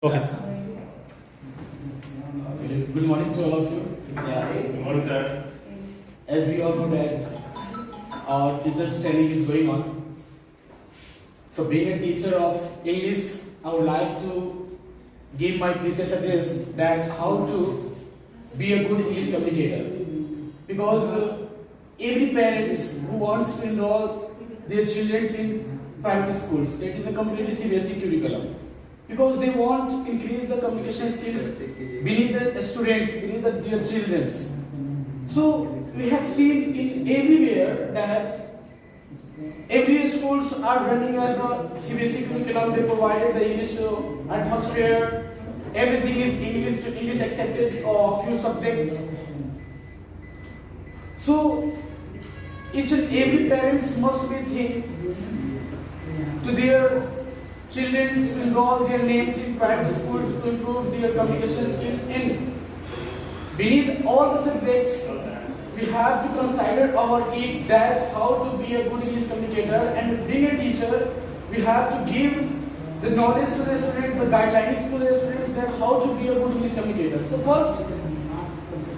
Okay. Good morning to all of you. Good morning, sir. As we all know that our teachers training is going on. So being a teacher of English, I would like to give my precious suggestions that how to be a good English communicator. Because every parent who wants to enroll their children in private schools, that is a completely CBSE curriculum. Because they want to increase the communication skills beneath the students, beneath their children. So we have seen in everywhere that every schools are running as a CBSE curriculum. They provided the English atmosphere. Everything is English to English accepted or few subjects. So each and every parents must be think to their children to enroll their names in private schools to improve their communication skills in. Beneath all the subjects, we have to consider our need that how to be a good English communicator, and being a teacher, we have to give the knowledge to the students, the guidelines to the students that how to be a good English communicator. So first,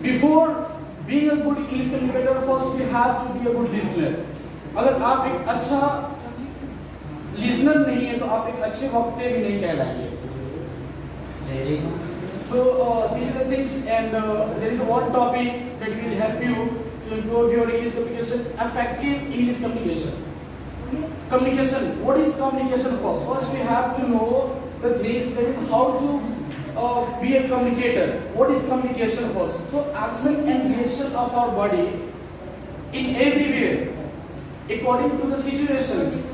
before being a good English communicator, first we have to be a good listener. अगर आप एक अच्छा listener नहीं है तो आप एक अच्छे वक्ता भी नहीं कहलाएंगे. So these are the things, and there is one topic that will help you to improve your English communication: effective English communication. Communication. What is communication first? First we have to know the things that is how to be a communicator. What is communication first? So action and reaction of our body in everywhere according to the situations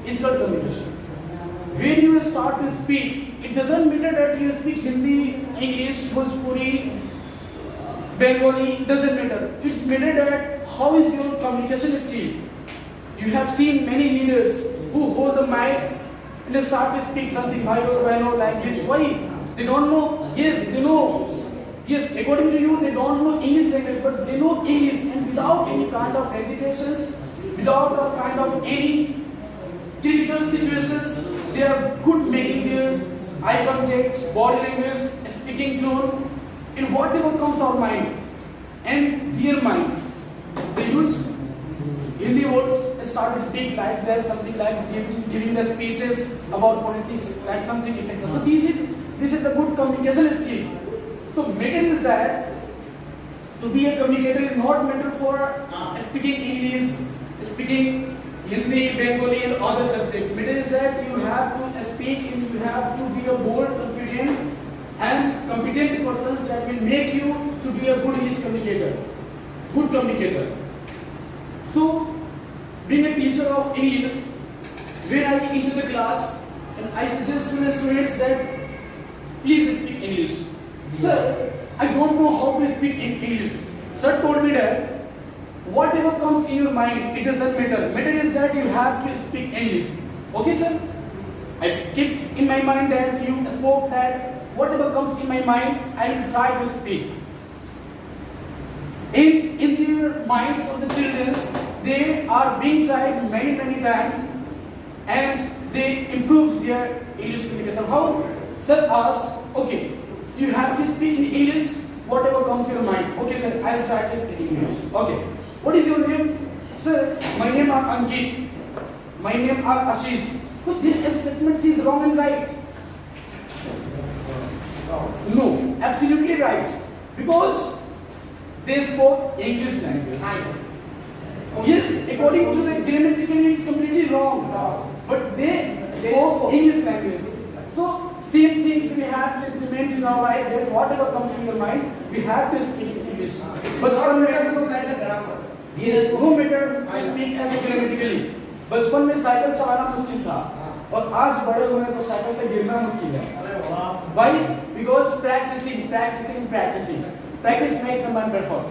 is called communication. When you start to speak, it doesn't matter that you speak Hindi, English, Bhojpuri, Bengali, doesn't matter. It's matter that how is your communication skill. You have seen many leaders who hold the mic and they start to speak something like this. Why? They don't know. Yes, they know. Yes, according to you, they don't know English language, but they know English, and without any kind of hesitations, without kind of any critical situations, they are good making their eye contact, body language, speaking tone, in whatever comes our mind and their minds. They use Hindi words and start to speak like that, something like giving the speeches about politics, like something etc. So this is the good communication skill. So matter is that to be a communicator is not matter for speaking English, speaking Hindi, Bengali and other subjects. Matter is that you have to speak and you have to be a bold, confident and competent persons that will make you to be a good English communicator. Good communicator. So, being a teacher of English, when I enter the class and I suggest to the students that please speak English. Sir, I don't know how to speak in English. Sir told me that whatever comes in your mind, it doesn't matter. Matter is that you have to speak English. Okay, sir? I kept in my mind that you spoke that whatever comes in my mind, I will try to speak. In the minds of the children, they are being tried many times and they improve their English communication. How? Sir asked, okay, you have to speak in English, whatever comes in your mind. Okay, sir, I will try to speak in English. Okay. What is your name? Sir, my name is Ankit. My name is Ashish. So this statement is wrong and right. No, absolutely right. Because they spoke English language. Yes, according to the grammatically it's completely wrong. But they spoke English language. So same things we have to implement in our life. That whatever comes in your mind, we have to speak English. But yes, no matter I speak as grammatically. बचपन में cycle चलाना मुश्किल था और आज बड़े हुए तो साइकिल से गिरना मुश्किल है. Why? Because practicing. Practice makes a man perfect.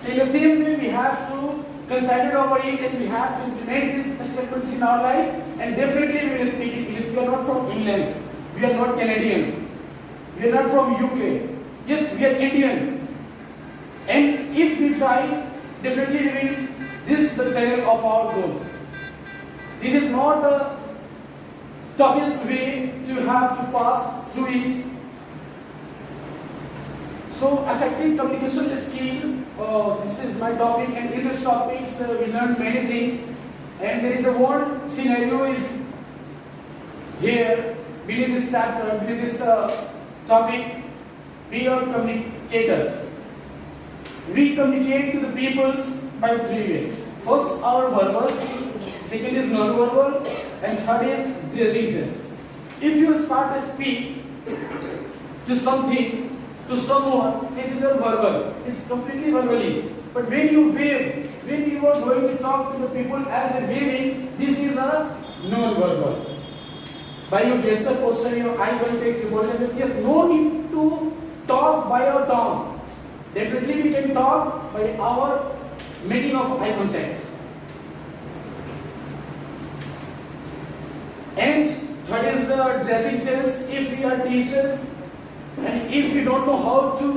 So in the same way, we have to consider our it and we have to implement these statements in our life, and definitely we will speak English. We are not from England. We are not Canadian. We are not from UK. Yes, we are Indian. And if we try, definitely we will reach the channel of our goal. This is not a toughest way to have to pass through it. So effective communication skill, this is my topic, and in this topics we learn many things, and there is a one scenario is here beneath this chapter, beneath this topic. We are communicators. We communicate to the peoples by three ways. First, our verbal, second is non-verbal, and third is dressing sense. If you start to speak to something, to someone, this is a verbal. It's completely verbally. But when you wave, when you are going to talk to the people as a waving, this is a non-verbal. By your gesture, posture, your eye contact, your body language, yes, no need to talk by your tongue. Definitely we can talk by our making of eye contact. And third is the dressing sense. If we are teachers and if we don't know how to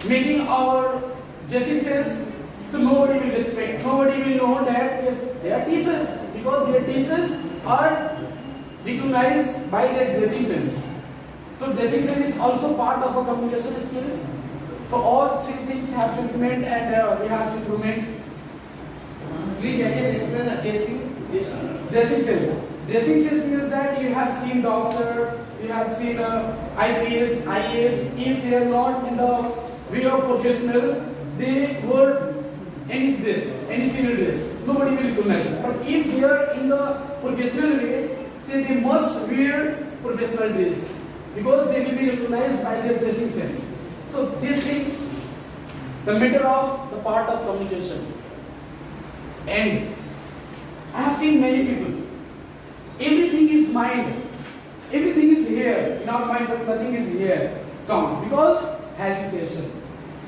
making our dressing sense, so nobody will respect. Nobody will know that yes, they are teachers, because their teachers are recognized by their dressing sense. So dressing sense is also part of our communication skills. So all three things have to implement, and we have to implement. Please again explain the Dressing sense. Dressing sense means that you have seen doctor, you have seen IPS, IAS. If they are not in the way of professional, they wear any dress, any civil dress. Nobody will recognize. But if they are in the professional way, then they must wear professional dress, because they will be recognized by their dressing sense. So these things, the matter of the part of communication. And I have seen many people. Everything is mind. Everything is here in our mind, but nothing is here. Tongue. Because hesitation.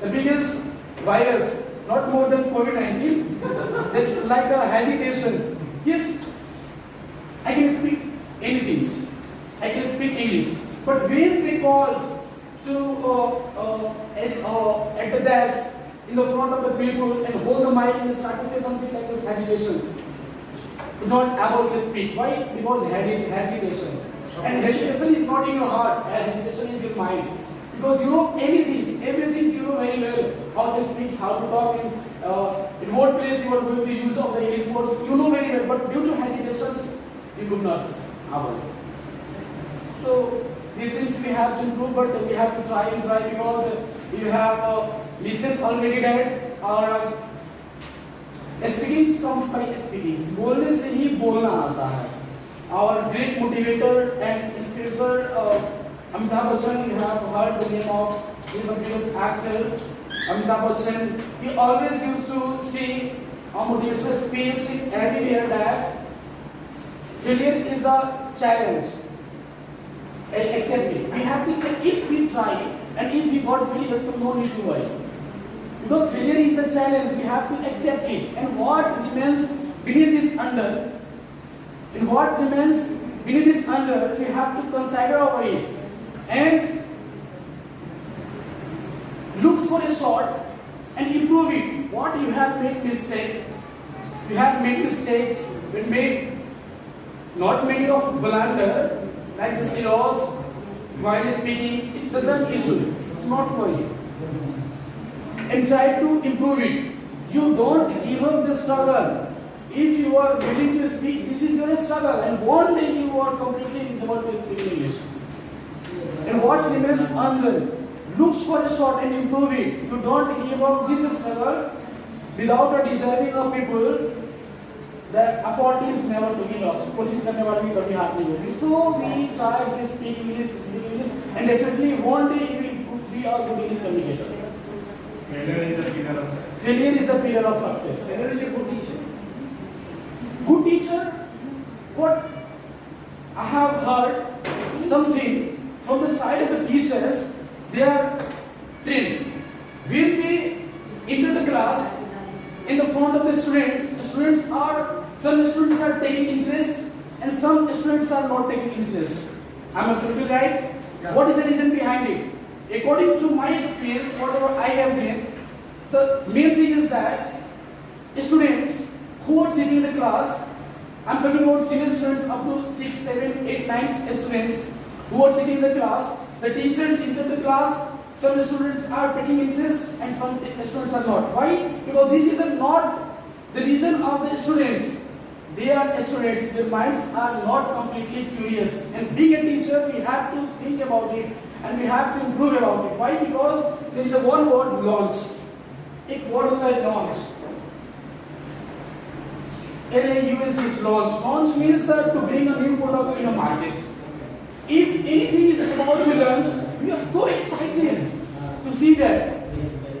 The biggest virus, not more than COVID-19, that like a hesitation. Yes, I can speak anything. I can speak English. But when they called to at the desk in the front of the people and hold the mic and start to say something like this, hesitation. Not about to speak. Why? Because hesitation. And hesitation is not in your heart. Hesitation is in your mind. Because you know anything, everything you know very well. How to speak, how to talk, and in what place you are going to use of the English words. You know very well. But due to hesitations, you could not able. So these things we have to improve, but we have to try, because you have listeners already dead, or speaking comes by speaking. बोलने से ही बोलना आता है. Our great motivator and spiritual Amitabh Bachchan, you have heard the name of, he is the biggest actor. Amitabh Bachchan, he always used to say a motivational speech everywhere that failure is a challenge. Accept it. We have to say if we try and if we got failure, so no need to worry. Because failure is a challenge, we have to accept it. And what remains beneath this under, we have to consider over it. And look for a short and improve it. What you have made mistakes, not many of blunder, like the zeros, while speaking, it doesn't issue, not worry. And try to improve it. You don't give up the struggle. If you are willing to speak, this is your struggle, and one day you are completely visible to speak English. And what remains unlearned, look for a shot and improve it. You don't give up this struggle without a deserving of people. The effort is never to be lost. कोशिश करने वाले की कभी हार नहीं होगी. So we try to speak English, and definitely one day we are good English communicator. Failure is a pillar of success. Failure is a good teacher. Good teacher, what I have heard something from the side of the teachers, they are trained. When they enter the class, in the front of the students some students are taking interest and some students are not taking interest. Am I absolutely right? Yeah. What is the reason behind it? According to my experience, whatever I have been, the main thing is that students who are sitting in the class, I'm talking about senior students up to 6, 7, 8, 9 students who are sitting in the class. The teachers enter the class. Some students are taking interest and some students are not. Why? Because this is not the reason of the students. They are students. Their minds are not completely curious. And being a teacher, we have to think about it and we have to improve about it. Why? Because there is a one word, launch. एक word होता है launch. LAUNCH, launch. Launch means to bring a new product in a market. If anything is about to launch, we are so excited to see that.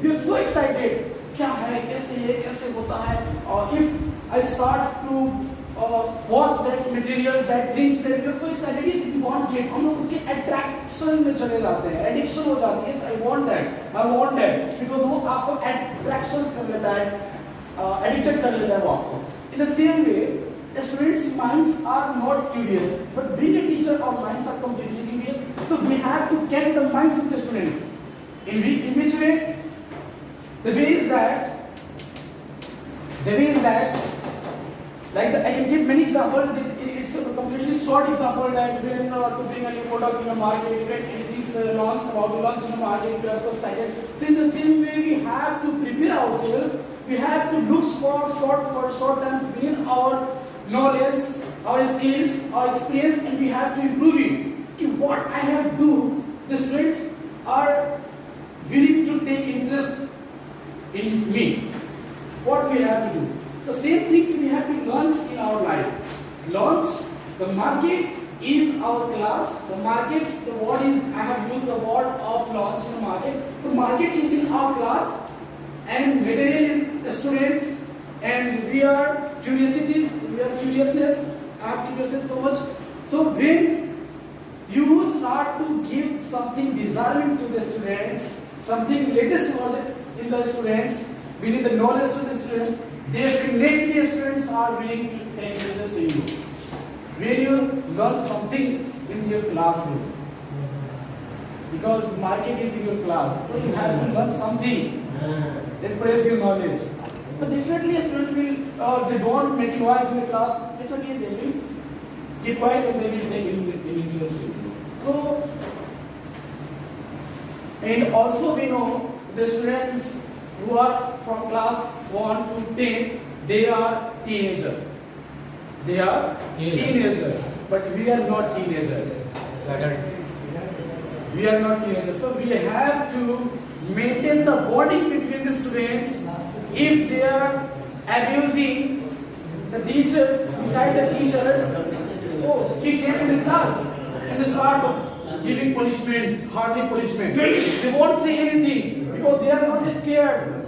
We are so excited. क्या है, कैसे ये, कैसे होता है? If I start to watch that material, that things that we are so excited, yes, we want it. हम लोग उसके attraction में चले जाते हैं, addiction हो जाती है. Yes, I want that, because वो आपको attractions कर लेता है, addicted कर लेता है वो आपको. In the same way, the students' minds are not curious, but being a teacher, our minds are completely curious. So we have to catch the minds of the students. In which way? The way is that, like I can give many examples. It's a completely short example that when to bring a new product in the market, when it is launched, about to launch in the market, we are so excited. So in the same way, we have to prepare ourselves. We have to look for short terms within our knowledge, our skills, our experience, and we have to improve it. Okay, what I have to do, the students are willing to take interest in me. What we have to do? The same things we have to launch in our life. Launch, the market is our class. The market, the word is, I have used the word of launch in the market. So market is in our class and material is the students, and we are curiousness. I have curiousness so much. So when you start to give something disarming to the students, something latest in the students, bringing the knowledge to the students, definitely students are willing to take interest in you. When you learn something in your classroom, because market is in your class, so you have to learn something, express your knowledge. So definitely a student will, they don't make noise in the class, definitely they will keep quiet and they will take an interest in you. So, and also we know the students who are from class 1 to 10, they are teenagers. They are teenagers, but we are not teenagers. We are not teenagers. So we have to maintain the bonding between the students. If they are abusing the teachers, beside the teachers, oh, he came in the class and they start giving punishment, hardly punishment. They won't say anything because they are not scared.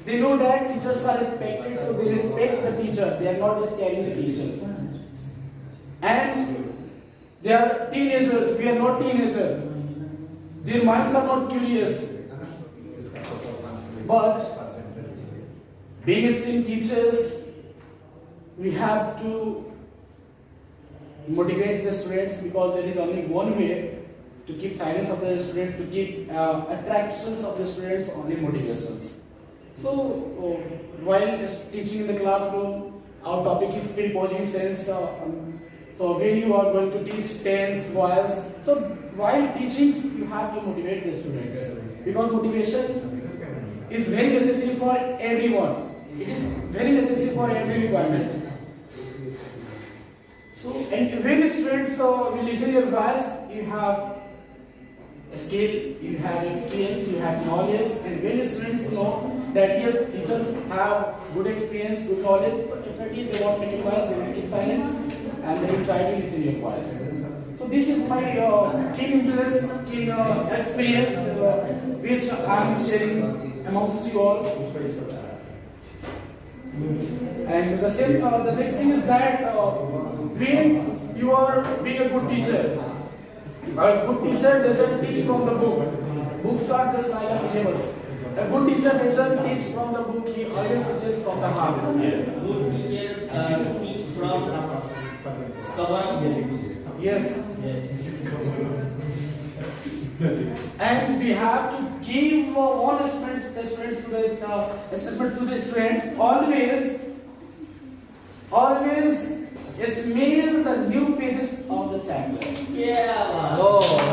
They know that teachers are respected, so they respect the teacher. They are not scaring the teachers. And they are teenagers. We are not teenagers. Their minds are not curious. But being esteemed teachers, we have to motivate the students, because there is only one way to keep silence of the students, to keep attractions of the students, only motivations. So while teaching in the classroom, our topic is prepositions. So when you are going to teach tense, voice, so while teaching, you have to motivate the students, because motivation is very necessary for everyone. It is very necessary for every requirement. So, and when students will listen your voice, you have a skill, you have experience, you have knowledge, and when students know that yes, teachers have good experience, good knowledge, but definitely they won't make it voice, they will keep silent, and they will try to listen your voice. So this is my keen interest, keen experience, which I am sharing amongst you all. And the next thing is that when you are being a good teacher doesn't teach from the book. Books are just like a syllabus. A good teacher doesn't teach from the book, he always teaches from the heart. Yes. Good teacher teach from cover. Yes. And we have to give all the students to the students. Always smell the new pages of the chapter. Yeah. Always.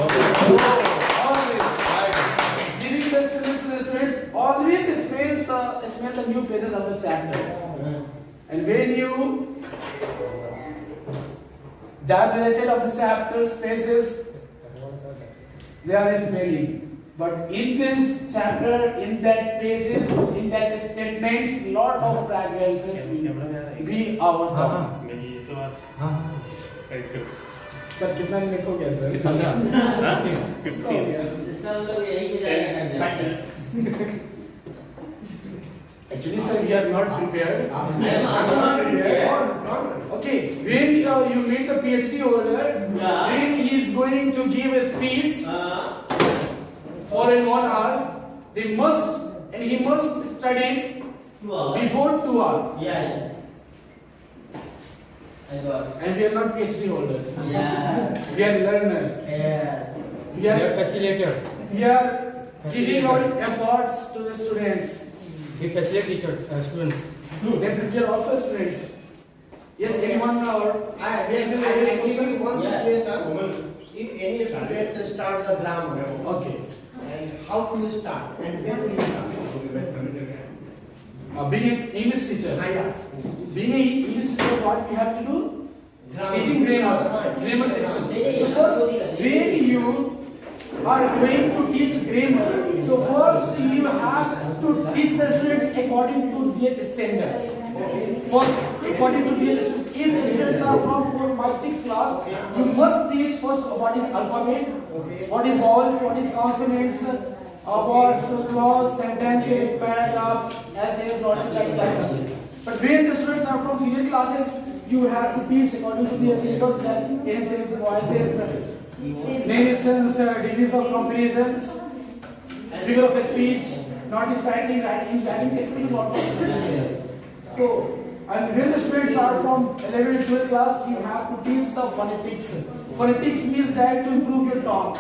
Giving the students to the students, always smell the new pages of the chapter. And when you judge related of the chapters, pages, they are smelling. But in this chapter, in that pages, in that statements, lot of fragrances will be our tongue. Sir कितना minute हो गया sir? 15. इसका मतलब यही कि जाएगा Actually, sir, we are not prepared. I am not prepared. Okay, when you meet the PhD holder, Yeah. when he is going to give a speech for an 1 hour, he must study before 2 hours. Yeah. I got. And we are not PhD holders. Yeah. We are learners. Yeah. We are facilitator. We are giving our efforts to the students. We facilitate students. Definitely, we are also students. Yes, anyone or I give you one Yeah. situation. If any student starts the grammar, Okay. and how to start and when to start? Being an English teacher. Being an English teacher, what we have to do? Teaching grammar section. So first, when you are going to teach grammar, so first you have to teach the students according to their standards. First, according to their standards. If the students are from 4, 5, 6 class, you must teach first what is alphabet, what is vowels, what is consonants, words, clause, sentences, paragraphs, essays, notice, and like that. But when the students are from senior classes, you have to teach according to their syllabus, that tenses, voices, narrations, degrees of comparisons, figure of speech, notice writing, writing section is not there. So, and when the students are from 11 and 12 class, you have to teach the phonetics. Phonetics means that to improve your tone.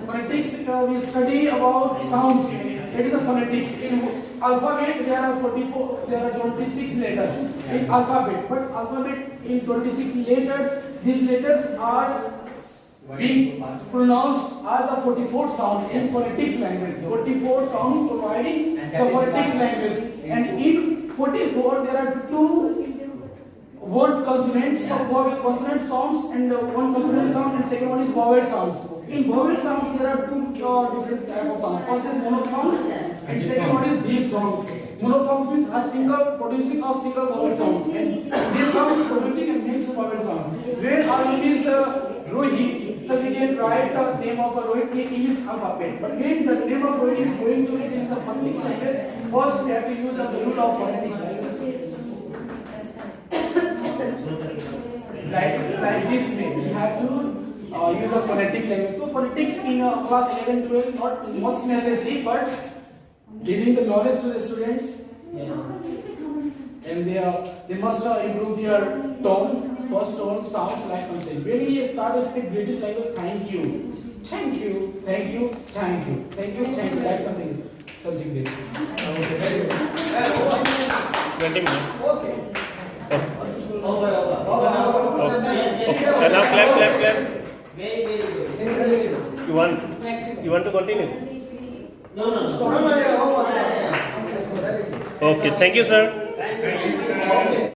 Phonetics, we study about sounds. That is the phonetics. In alphabet, there are 26 letters in alphabet. But alphabet in 26 letters, these letters are being pronounced as a 44 sound in phonetics language. 44 sounds providing the phonetics language. And in 44, there are 2 word consonants, consonant sounds, and one consonant sound, and second one is vowel sounds. In vowel sounds, there are 2 different type of sounds. First is monophthongs, and second one is diphthongs. Monophthongs means a single producing of single vowel sound, and diphthongs producing a mixed vowel sound. Where our name is Rohit, so we can write the name of a Rohit in English alphabet. But when the name of Rohit is going to it in the phonetics language, first we have to use the rule of phonetics language. Like this way, we have to use a phonetic language. So phonetics in class 11, 12, not most necessary, but giving the knowledge to the students, and they must improve their tone. First tone sounds like something. When we start to speak British language, thank you, thank you, thank you, thank you, thank you, thank you, like something this. Okay, very good. 20 minutes. Okay. Over. Okay. So now clap. Very good. Very good. You want to continue? No. No, no, yeah, over. Yeah. Very good. Okay. Thank you, sir.